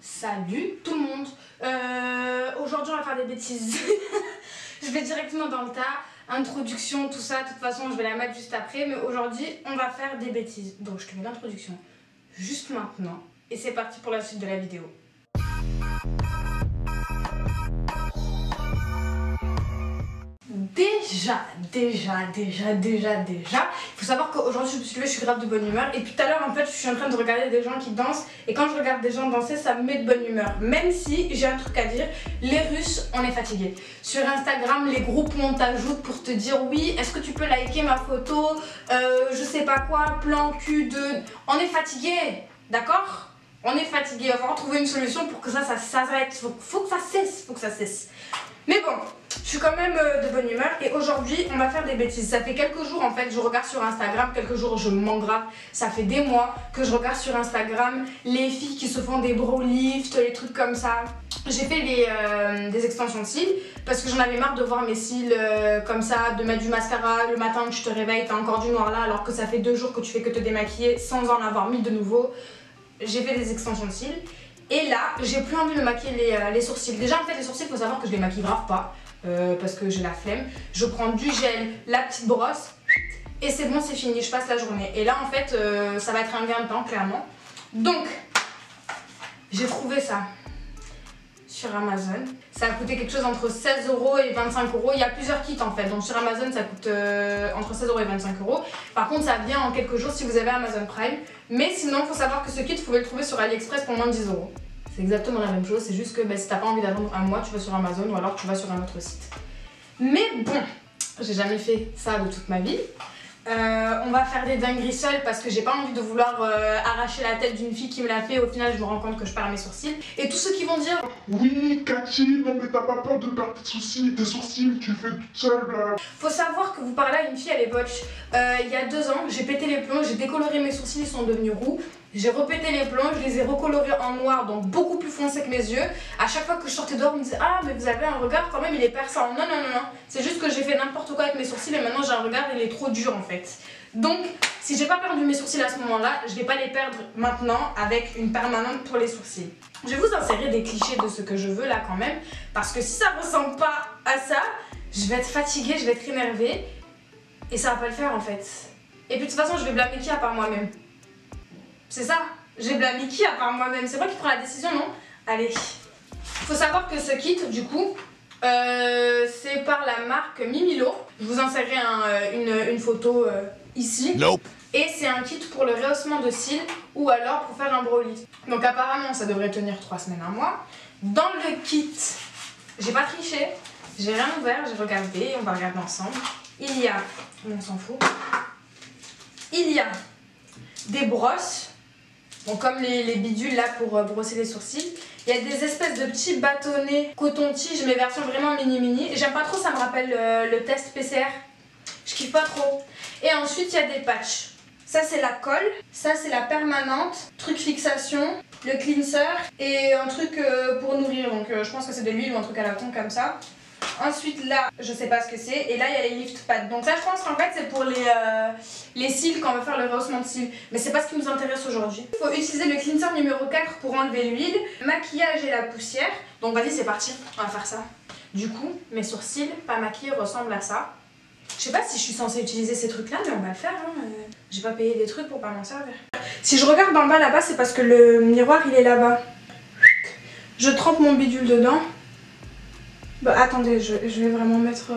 Salut tout le monde. Aujourd'hui on va faire des bêtises. Je vais directement dans le tas. Introduction, tout ça, de toute façon je vais la mettre juste après. Mais aujourd'hui on va faire des bêtises. Donc je te mets l'introduction juste maintenant. Et c'est parti pour la suite de la vidéo. Déjà, il faut savoir qu'aujourd'hui je me suis levée, je suis grave de bonne humeur. Et puis tout à l'heure en fait je suis en train de regarder des gens qui dansent. Et quand je regarde des gens danser, ça me met de bonne humeur. Même si j'ai un truc à dire, les Russes, on est fatigués. Sur Instagram, les groupes on t'ajoute pour te dire oui, est-ce que tu peux liker ma photo, je sais pas quoi, plan cul de... On est fatigués, d'accord? On est fatigués, on va retrouver une solution pour que ça s'arrête. Faut que ça cesse, Mais bon, je suis quand même de bonne humeur et aujourd'hui on va faire des bêtises. Ça fait quelques jours en fait, je regarde sur Instagram, quelques jours je m'engrave. Ça fait des mois que je regarde sur Instagram les filles qui se font des brow lifts, les trucs comme ça. J'ai fait des extensions de cils parce que j'en avais marre de voir mes cils comme ça, de mettre du mascara le matin, tu te réveilles, t'as encore du noir là alors que ça fait 2 jours que tu fais que te démaquiller sans en avoir mis de nouveau. J'ai fait des extensions de cils. Et là, j'ai plus envie de me maquiller les sourcils. Déjà en fait les sourcils, il faut savoir que je les maquille grave pas parce que j'ai la flemme. Je prends du gel, la petite brosse et c'est bon, c'est fini, je passe la journée. Et là en fait, ça va être un gain de temps clairement. Donc, j'ai trouvé ça sur Amazon. Ça a coûté quelque chose entre 16 € et 25 €. Il y a plusieurs kits en fait. Donc sur Amazon, ça coûte entre 16 € et 25 €. Par contre, ça vient en quelques jours si vous avez Amazon Prime. Mais sinon, il faut savoir que ce kit, vous pouvez le trouver sur AliExpress pour moins de 10 €. C'est exactement la même chose. C'est juste que si t'as pas envie d'attendre un mois, tu vas sur Amazon ou alors tu vas sur un autre site. Mais bon, j'ai jamais fait ça de toute ma vie. On va faire des dingueries seules parce que j'ai pas envie de vouloir arracher la tête d'une fille qui me l'a fait. Au final je me rends compte que je perds mes sourcils. Et tous ceux qui vont dire oui Cathy, non mais t'as pas peur de perdre tes sourcils, tu fais toute seule là. Faut savoir que vous parlez à une fille, elle est botch. Il y a 2 ans j'ai pété les plombs, j'ai décoloré mes sourcils, ils sont devenus roux. J'ai repété les plombs, je les ai recolorés en noir, donc beaucoup plus foncé que mes yeux. À chaque fois que je sortais dehors, on me disait ah mais vous avez un regard quand même, il est perçant. Non, c'est juste que j'ai fait n'importe quoi avec mes sourcils et maintenant j'ai un regard, il est trop dur en fait. Donc si j'ai pas perdu mes sourcils à ce moment-là, je vais pas les perdre maintenant avec une permanente pour les sourcils. Je vais vous insérer des clichés de ce que je veux là quand même, parce que si ça ressemble pas à ça, je vais être fatiguée, je vais être énervée et ça va pas le faire en fait. Et puis de toute façon, je vais blâmer qui à part moi-même? C'est ça, j'ai blâmé qui à part moi-même? C'est moi qui prends la décision, non? Allez. Faut savoir que ce kit, du coup, c'est par la marque Mimilo. Je vous insérerai une photo ici. Nope. Et c'est un kit pour le rehaussement de cils ou alors pour faire un brow lift. Donc apparemment, ça devrait tenir 3 semaines, 1 mois. Dans le kit, j'ai pas triché, j'ai rien ouvert, j'ai regardé, on va regarder ensemble. Il y a, on s'en fout, il y a des brosses. Bon, comme les bidules là pour brosser les sourcils. Il y a des espèces de petits bâtonnets coton-tige, mais version vraiment mini. J'aime pas trop, ça me rappelle le test PCR. Je kiffe pas trop. Et ensuite, il y a des patchs. Ça, c'est la colle. Ça, c'est la permanente. Truc fixation. Le cleanser. Et un truc pour nourrir. Donc, je pense que c'est de l'huile ou un truc à la con comme ça. Ensuite là, je sais pas ce que c'est. Et là, il y a les lift pads. Donc ça, je pense qu'en fait, c'est pour les cils quand on veut faire le rehaussement de cils. Mais c'est pas ce qui nous intéresse aujourd'hui. Il faut utiliser le cleanser numéro 4 pour enlever l'huile, maquillage et la poussière. Donc vas-y, c'est parti, on va faire ça. Du coup, mes sourcils pas maquillés ressemblent à ça. Je sais pas si je suis censée utiliser ces trucs là, mais on va le faire. Hein. J'ai pas payé des trucs pour pas m'en servir. Si je regarde en bas là-bas, c'est parce que le miroir il est là-bas. Je trempe mon bidule dedans. Bah attendez, je vais vraiment mettre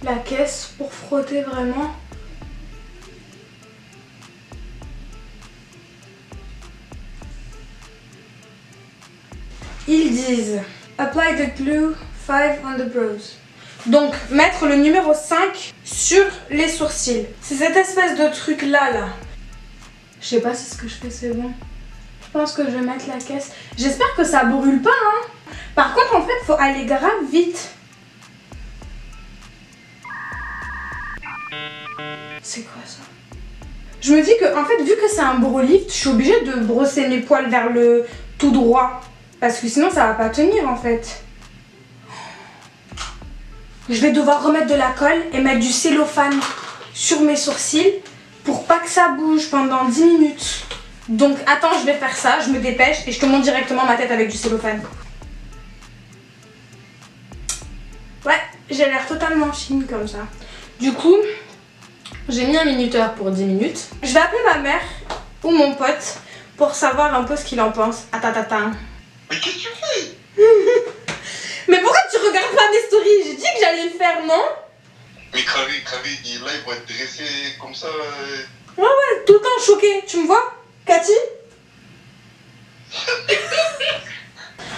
la caisse pour frotter vraiment. Ils disent apply the glue 5 on the brows. Donc mettre le numéro 5 sur les sourcils. C'est cette espèce de truc là. Je sais pas si ce que je fais c'est bon. Je pense que je vais mettre la caisse. J'espère que ça brûle pas hein. Par contre en fait faut aller grave vite. C'est quoi ça? Je me dis que en fait vu que c'est un brow lift, je suis obligée de brosser mes poils vers le tout droit. Parce que sinon ça va pas tenir en fait. Je vais devoir remettre de la colle et mettre du cellophane sur mes sourcils. pour pas que ça bouge pendant 10 minutes. Donc attends, je vais faire ça, je me dépêche et je te montre directement ma tête avec du cellophane. Ouais, j'ai l'air totalement fine comme ça. Du coup, j'ai mis un minuteur pour 10 minutes. Je vais appeler ma mère ou mon pote pour savoir un peu ce qu'il en pense. Attends. Mais qu'est-ce que tu fais? Mais pourquoi tu regardes pas mes stories? J'ai dit que j'allais le faire, non? Mais Carré, il est là, il va être dressé comme ça. Ouais, tout le temps choqué. Tu me vois, Cathy?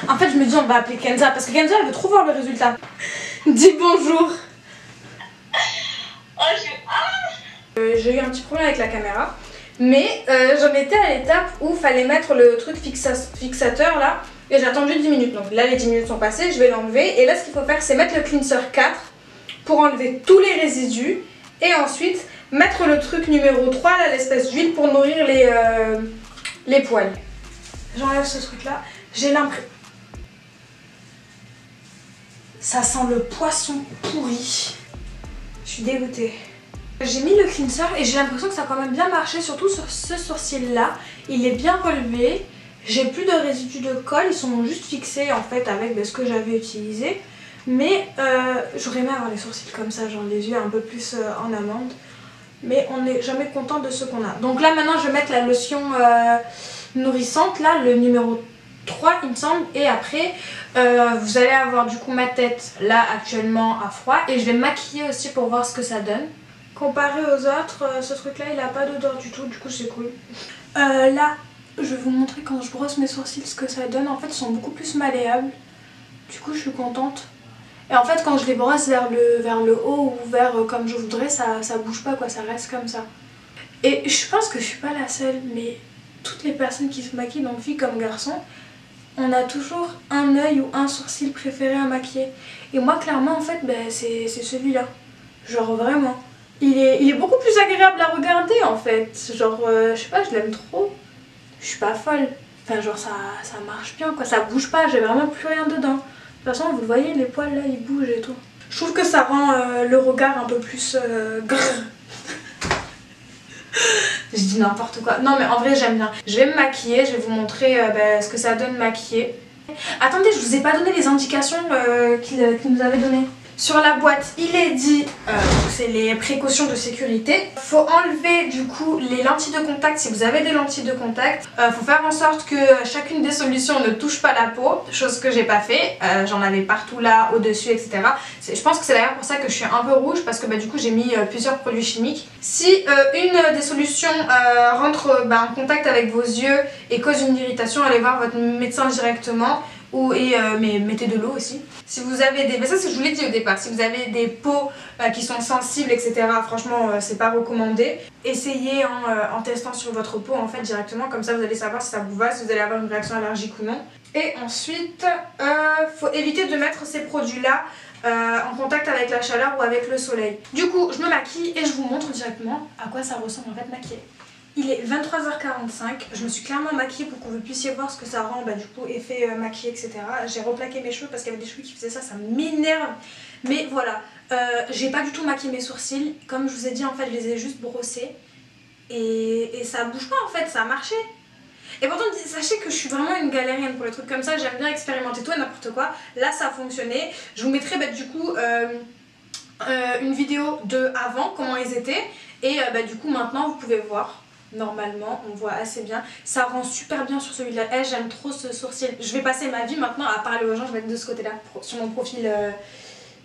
En fait, je me dis, on va appeler Kenza parce que Kenza, elle veut trop voir le résultat. Dis bonjour. J'ai eu un petit problème avec la caméra, mais j'en étais à l'étape où il fallait mettre le truc fixateur là, et j'ai attendu 10 minutes. Donc là, les 10 minutes sont passées, je vais l'enlever. Et là, ce qu'il faut faire, c'est mettre le cleanser 4 pour enlever tous les résidus, et ensuite mettre le truc numéro 3, là, l'espèce d'huile pour nourrir les poils. J'enlève ce truc là, j'ai l'impression... Ça sent le poisson pourri. Je suis dégoûtée. J'ai mis le cleanser et j'ai l'impression que ça a quand même bien marché, surtout sur ce sourcil là. Il est bien relevé. J'ai plus de résidus de colle, ils sont juste fixés en fait avec ce que j'avais utilisé. Mais j'aurais aimé avoir les sourcils comme ça, genre les yeux un peu plus en amande. Mais on n'est jamais content de ce qu'on a. Donc là maintenant je vais mettre la lotion nourrissante, là le numéro 3 il me semble. Et après vous allez avoir du coup ma tête là actuellement à froid. Et je vais me maquiller aussi pour voir ce que ça donne. Comparé aux autres, ce truc là il a pas d'odeur du tout, du coup c'est cool. Là je vais vous montrer quand je brosse mes sourcils ce que ça donne. En fait ils sont beaucoup plus malléables, du coup je suis contente. Et en fait quand je les brosse vers le haut ou vers comme je voudrais, ça bouge pas quoi, ça reste comme ça. Et je pense que je suis pas la seule, mais toutes les personnes qui se maquillent, donc filles comme garçons, on a toujours un œil ou un sourcil préféré à maquiller. Et moi clairement en fait c'est celui-là, genre vraiment. Il est beaucoup plus agréable à regarder en fait, genre je sais pas, je l'aime trop. Je suis pas folle, enfin genre ça marche bien quoi, ça bouge pas, j'ai vraiment plus rien dedans. De toute façon vous le voyez, les poils là ils bougent et tout. Je trouve que ça rend le regard un peu plus grrr. Je dis n'importe quoi, non mais en vrai j'aime bien. Je vais me maquiller, je vais vous montrer ce que ça donne maquillé. Attendez, je vous ai pas donné les indications qu'il nous avait données. Sur la boîte, il est dit, c'est les précautions de sécurité. Faut enlever du coup les lentilles de contact si vous avez des lentilles de contact. Faut faire en sorte que chacune des solutions ne touche pas la peau, chose que j'ai pas fait. J'en avais partout là, au-dessus, etc. Je pense que c'est d'ailleurs pour ça que je suis un peu rouge, parce que du coup j'ai mis plusieurs produits chimiques. Si une des solutions rentre en contact avec vos yeux et cause une irritation, allez voir votre médecin directement. Mais mettez de l'eau aussi. Si vous avez des... Mais ça, je vous l'ai dit au départ. Si vous avez des peaux qui sont sensibles, etc. Franchement, c'est pas recommandé. Essayez en testant sur votre peau en fait directement. Comme ça, vous allez savoir si ça vous va, si vous allez avoir une réaction allergique ou non. Et ensuite, faut éviter de mettre ces produits-là en contact avec la chaleur ou avec le soleil. Du coup, je me maquille et je vous montre directement à quoi ça ressemble en fait maquillé. Il est 23h45, je me suis clairement maquillée pour que vous puissiez voir ce que ça rend, du coup effet maquillé, etc. J'ai replaqué mes cheveux parce qu'il y avait des cheveux qui faisaient ça, ça m'énerve. Mais voilà, j'ai pas du tout maquillé mes sourcils, comme je vous ai dit en fait je les ai juste brossés. Et ça bouge pas en fait, ça a marché. Et pourtant sachez que je suis vraiment une galérienne pour les trucs comme ça, j'aime bien expérimenter tout et n'importe quoi. Là ça a fonctionné, je vous mettrai du coup une vidéo de avant, comment ils étaient. Et du coup maintenant vous pouvez voir. Normalement, on voit assez bien. Ça rend super bien sur celui-là. J'aime trop ce sourcil. Je vais passer ma vie maintenant à parler aux gens. Je vais être de ce côté-là, sur mon profil,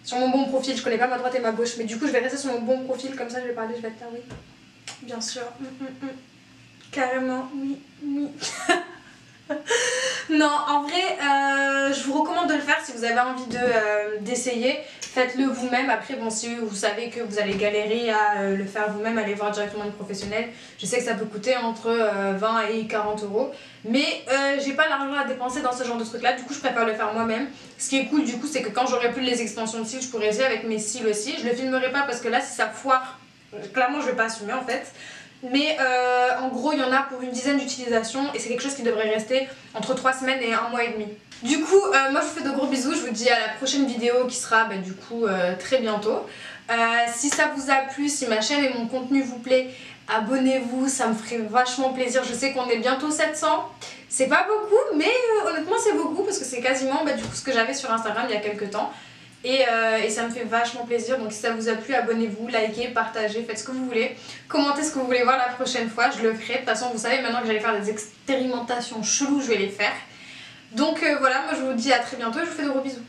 sur mon bon profil. Je connais pas ma droite et ma gauche, mais du coup, je vais rester sur mon bon profil. Comme ça, je vais parler. Je vais être là, oui. Bien sûr. Carrément, oui. Non, en vrai, je vous recommande de le faire si vous avez envie d'essayer. Faites-le vous-même. Après, bon, si vous savez que vous allez galérer à le faire vous-même, allez voir directement une professionnelle. Je sais que ça peut coûter entre 20 et 40 €. Mais j'ai pas l'argent à dépenser dans ce genre de truc-là. Du coup, je préfère le faire moi-même. Ce qui est cool, du coup, c'est que quand j'aurai plus les extensions de cils, je pourrai essayer avec mes cils aussi. Je le filmerai pas parce que là, si ça foire, clairement, je vais pas assumer en fait. Mais en gros il y en a pour une dizaine d'utilisations et c'est quelque chose qui devrait rester entre 3 semaines et 1 mois et demi. Du coup moi je vous fais de gros bisous, je vous dis à la prochaine vidéo qui sera du coup très bientôt. Si ça vous a plu, si ma chaîne et mon contenu vous plaît, abonnez-vous, ça me ferait vachement plaisir. Je sais qu'on est bientôt 700. C'est pas beaucoup, mais honnêtement c'est beaucoup parce que c'est quasiment du coup ce que j'avais sur Instagram il y a quelques temps. Et ça me fait vachement plaisir, donc si ça vous a plu, abonnez-vous, likez, partagez, faites ce que vous voulez. Commentez ce que vous voulez voir la prochaine fois, je le ferai. De toute façon, vous savez maintenant que j'allais faire des expérimentations cheloues, je vais les faire. Donc voilà, moi je vous dis à très bientôt et je vous fais de gros bisous.